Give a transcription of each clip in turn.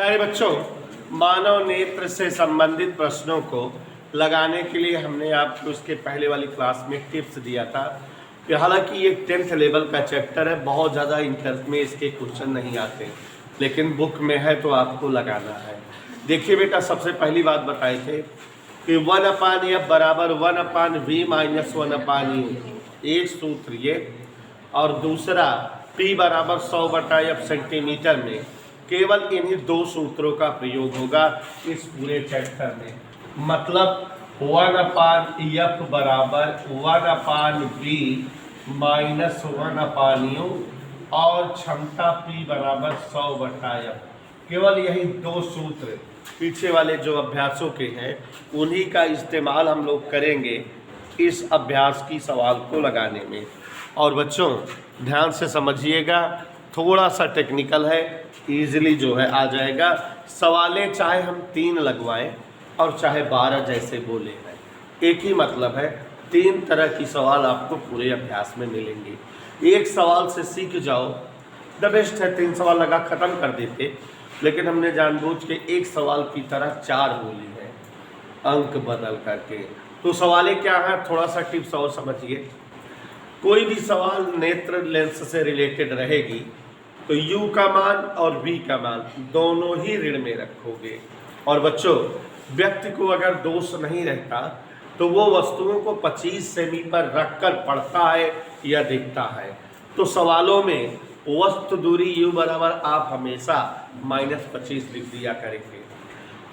प्यारे बच्चों, मानव नेत्र से संबंधित प्रश्नों को लगाने के लिए हमने आपको इसके पहले वाली क्लास में टिप्स दिया था कि हालांकि ये 10th लेवल का चैप्टर है, बहुत ज़्यादा इंटर में इसके क्वेश्चन नहीं आते, लेकिन बुक में है तो आपको लगाना है। देखिए बेटा, सबसे पहली बात बताए थे कि 1/f बराबर 1/v माइनस 1/u, एक सूत्र ये, और दूसरा p बराबर 100/f सेंटीमीटर में। केवल इन्हीं दो सूत्रों का प्रयोग होगा इस पूरे चैप्टर में। मतलब 1/f बराबर 1/v माइनस 1/u और क्षमता p बराबर 100/f। केवल यही दो सूत्र पीछे वाले जो अभ्यासों के हैं उन्हीं का इस्तेमाल हम लोग करेंगे इस अभ्यास की सवाल को लगाने में। और बच्चों ध्यान से समझिएगा, थोड़ा सा टेक्निकल है, इजीली जो है आ जाएगा। सवालें चाहे हम 3 लगवाएं और चाहे 12 जैसे बोले हैं, एक ही मतलब है। 3 तरह की सवाल आपको पूरे अभ्यास में मिलेंगे। एक सवाल से सीख जाओ द बेस्ट है, 3 सवाल लगा ख़त्म कर देते, लेकिन हमने जानबूझ के एक सवाल की तरह 4 बोली है अंक बदल करके। तो सवालें क्या हैं, थोड़ा सा टिप्स और समझिए। कोई भी सवाल नेत्र लेंस से रिलेटेड रहेगी तो u का मान और v का मान दोनों ही ऋण में रखोगे। और बच्चों, व्यक्ति को अगर दोष नहीं रहता तो वो वस्तुओं को 25 सेमी पर रखकर पढ़ता है या देखता है। तो सवालों में वस्तु दूरी u बराबर आप हमेशा -25 लिख दिया करेंगे,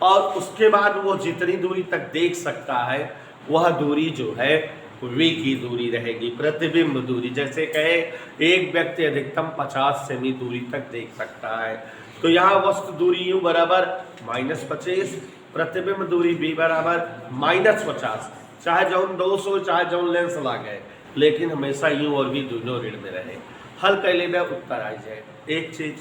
और उसके बाद वो जितनी दूरी तक देख सकता है वह दूरी जो है v की दूरी रहेगी, प्रतिबिंब दूरी। जैसे कहे एक व्यक्ति अधिकतम 50 सेमी दूरी तक देख सकता है, तो यहाँ वस्तु दूरी u बराबर -25, प्रतिबिंब दूरी v बराबर -50। चाहे जौन दोष हो, चाहे जौन लेंस ला गए, लेकिन हमेशा u और v दोनों ऋण में रहे। हल कर लेना, उत्तर आ जाए। एक चीज,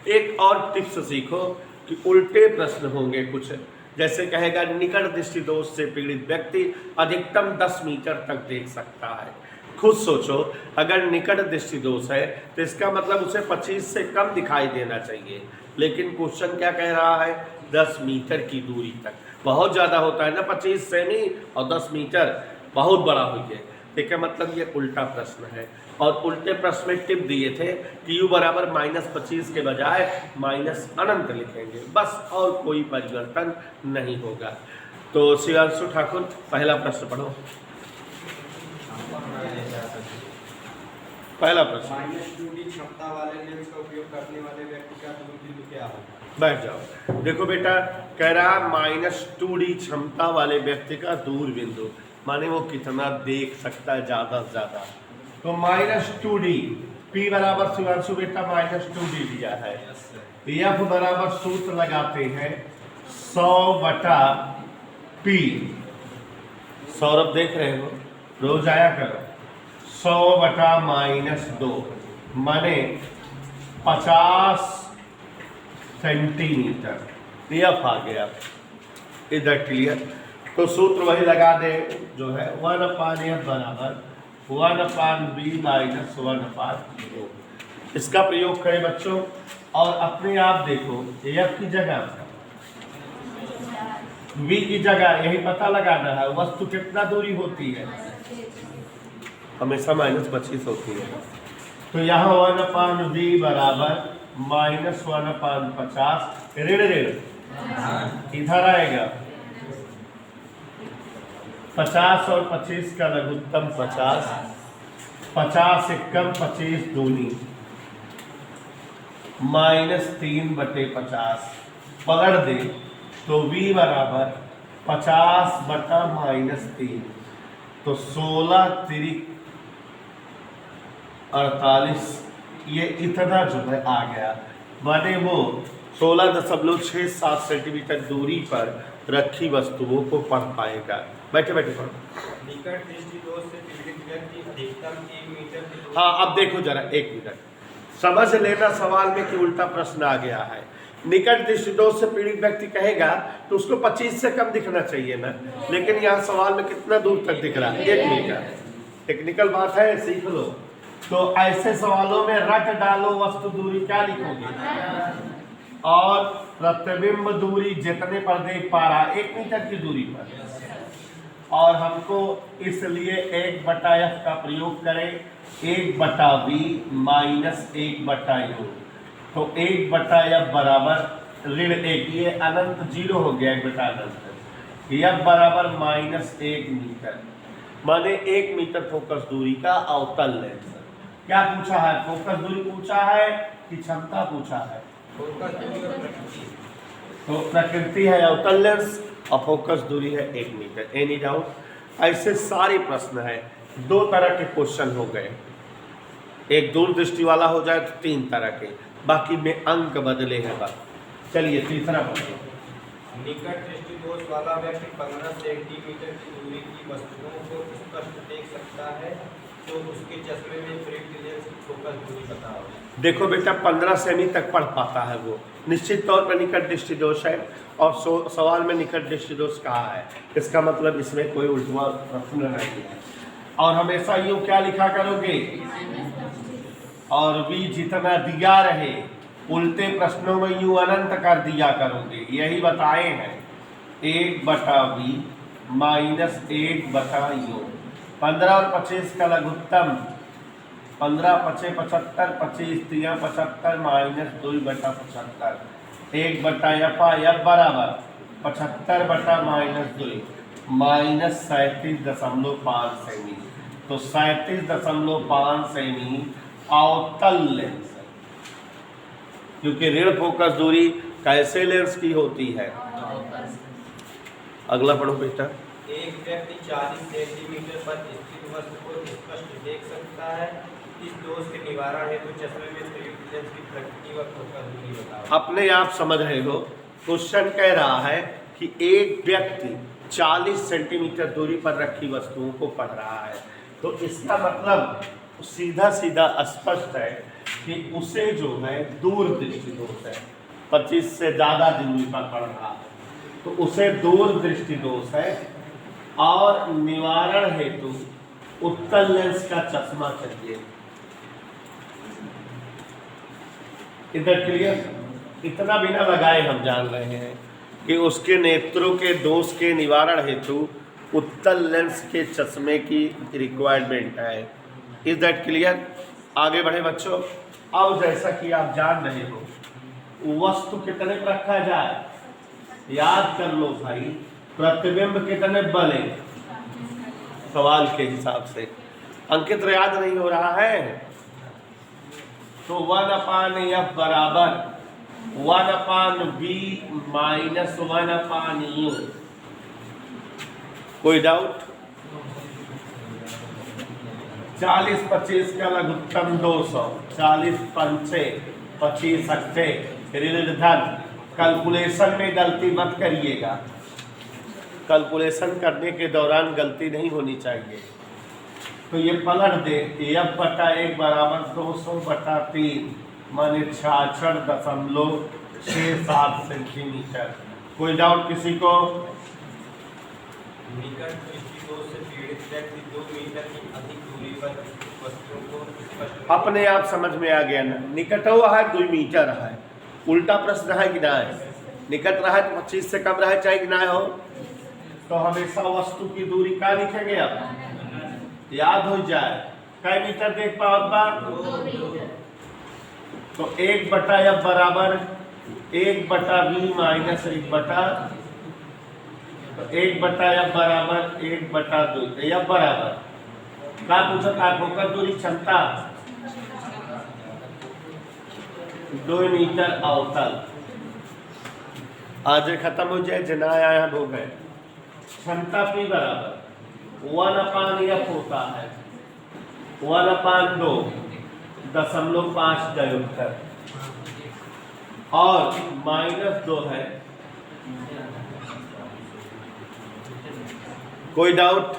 एक और टिप्स सीखो कि उल्टे प्रश्न होंगे कुछ। जैसे कहेगा निकट दृष्टि दोष से पीड़ित व्यक्ति अधिकतम 10 मीटर तक देख सकता है। खुद सोचो, अगर निकट दृष्टि दोष है तो इसका मतलब उसे 25 से कम दिखाई देना चाहिए, लेकिन क्वेश्चन क्या कह रहा है, 10 मीटर की दूरी तक। बहुत ज़्यादा होता है ना 25 सेमी, और 10 मीटर बहुत बड़ा हो गया। ठीक है, मतलब ये उल्टा प्रश्न है। और उल्टे प्रश्न में टिप दिए थे कि u बराबर -25 के बजाय -अनंत लिखेंगे, बस, और कोई परिवर्तन नहीं होगा। तो शिवांशु ठाकुर, पहला प्रश्न पढ़ो। पहला प्रश्न, -2d क्षमता वाले लेंस का उपयोग करने वाले व्यक्ति का दूर बिंदु क्या होगा? बैठ जाओ। देखो बेटा, कह रहा -2d क्षमता वाले व्यक्ति का दूर बिंदु, माने वो कितना देख सकता है, ज़्यादा से ज़्यादा। तो -2d, p बराबर शिवांशु बेटा -2d दिया है। f बराबर सूत्र लगाते हैं 100/p। सौरभ देख रहे हो, रोज आया करो। 100/-2 माने 50 सेंटीमीटर। f आ गया इधर, क्लियर। तो सूत्र वही लगा दे जो है 1/f बराबर 1/v माइनस 1/2। इसका प्रयोग करें बच्चों, और अपने आप देखो f की जगह v की जगह यही पता लगाना है वस्तु कितना दूरी होती है, हमेशा -25 होती है। तो यहाँ 1/v बराबर -1/50, ऋण ऋण इधर आएगा 50 और 25 का लघुत्तम 50, 50 एकम 25 दूनी -3/50। पकड़ दे तो v बराबर 50/-3, तो 16×3 48। ये इतना जो है आ गया, माने वो 16.67 सेंटीमीटर दूरी पर रखी वस्तुओं को पढ़ पाएगा। बैठे बैठे पढ़ो। निकट दृष्टि दोष से पीड़ित व्यक्ति अधिकतम 1 मीटर। हाँ, अब देखो जरा, 1 मिनट समझ लेना सवाल में कि उल्टा प्रश्न आ गया है। निकट दृष्टि दोष से पीड़ित व्यक्ति कहेगा तो उसको 25 से कम दिखना चाहिए ना, लेकिन यहाँ सवाल में कितना दूर तक दिख रहा है, 1 मीटर। टेक्निकल बात है, सीख लो। तो ऐसे सवालों में रट डालो वस्तु दूरी, क्या लिखोगे, और प्रतिबिंब दूरी जितने पर देख पा रहा 1 मीटर की दूरी पर, और हमको इसलिए 1/f का प्रयोग करें 1/v माइनस 1/u। तो 1/f बराबर ऋण 1, ये अनंत 0 हो गया 1/अनंत, f बराबर -1 मीटर, माने 1 मीटर फोकस दूरी का अवतल लेंस। क्या पूछा है? फोकस दूरी पूछा है कि क्षमता पूछा है? फोकस दूरी और प्रकृति। तो प्रकृति है अवतल लेंस और फोकस दूरी है 1 मीटर। Any doubt? ऐसे सारे प्रश्न है, 2 तरह के क्वेश्चन हो गए, एक दूरदृष्टि वाला हो जाए तो 3 तरह के, बाकी में अंक बदले हैं बस। चलिए तीसरा प्रश्न। निकट दृष्टि दोष वाला व्यक्ति 15 सेंटीमीटर की दूरी की वस्तुओं को स्पष्ट देख सकता है, तो उसके चश्मे में प्रयुक्त लेंस की फोकस दूरी बताओ। देखो बेटा 15 सेमी तक पढ़ पाता है वो, निश्चित तौर पर निकट दृष्टि दोष है, और सवाल में निकट दृष्टि दोष कहा है, इसका मतलब इसमें कोई उल्टा प्रश्न नहीं है। और हमेशा यूँ क्या लिखा करोगे? और भी जितना दिया रहे उल्टे प्रश्नों में यूँ अनंत कर दिया करोगे, यही बताए हैं। 1/v माइनस 1/u, 15 और 25 का लघुत्तम 15 5 75, 25 3 75 माइनस 2/75, 1/f बराबर 75 माइनस 2 माइनस 37.5 सेमी। तो 37.5 सेमी अवतल लेंस, क्योंकि ऋण फोकस दूरी कैसे लेंस की होती है? अगला पढ़ो बेटा। एक व्यक्ति 40 सेंटीमीटर पर स्थित वस्तु को स्पष्ट देख सकता है, इस दोष के निवारण हेतु चश्मे में प्रयुक्त लेंस की प्रकृति व फोकस दूरी बताओ। अपने आप समझ रहे हो, क्वेश्चन कह रहा है कि एक व्यक्ति 40 सेंटीमीटर दूरी पर रखी वस्तुओं को पढ़ रहा है, तो इसका मतलब सीधा सीधा स्पष्ट है कि उसे जो है दूर दृष्टि दोष है, 25 से ज़्यादा दूरी पर पढ़ रहा है, तो उसे दूर दृष्टि दोष है, और निवारण हेतु उत्तल लेंस का चश्मा चाहिए। इधर क्लियर? इतना बिना लगाए हम जान रहे हैं कि उसके नेत्रों के दोष के निवारण हेतु उत्तल लेंस के चश्मे की रिक्वायरमेंट है। Is that clear? आगे बढ़े बच्चों। अब जैसा कि आप जान रहे हो, वस्तु कितने पर रखा जाए? याद कर लो भाई, प्रतिबिंब कितने बने सवाल के हिसाब से। अंकित याद नहीं हो रहा है? तो 1/f बराबर 1/v माइनस 1/u। कोई डाउट? 40 25 का लघुत्तम 200, 40 पंचे 25 अट्ठे ऋण धन। कैलकुलेशन में गलती मत करिएगा, कैलकुलेशन करने के दौरान गलती नहीं होनी चाहिए। तो ये पलट दे, f/1 बराबर 200/3 माने 66.67 सेंटीमीटर। कोई डाउट किसी को? निकट दृष्टि दोष से पीड़ित व्यक्ति 2 मीटर की अधिक दूरी पर वस्तुओं को स्पष्ट अपने आप समझ में आ गया ना, निकट हुआ है 2 मीटर है, उल्टा प्रश्न है कि ना है? निकट रहा है तो 25 से कम रहे चाहे कि ना हो, तो हमेशा वस्तु की दूरी का लिखेंगे, अब याद हो जाए। कई मीटर देख पाओ बात? 2 मीटर। तो 1/f बराबर 1/v माइनस 1/, तो 1/f बराबर 1/2। f बराबर क्या पूछा था? फोकस दूरी क्षमता 2 मीटर अवतल। आज खत्म हो जाए, जना आया हो गए। क्षमता P बराबर 1/f होता है, 1/2.5 डायोप्टर, और -2 है। कोई डाउट?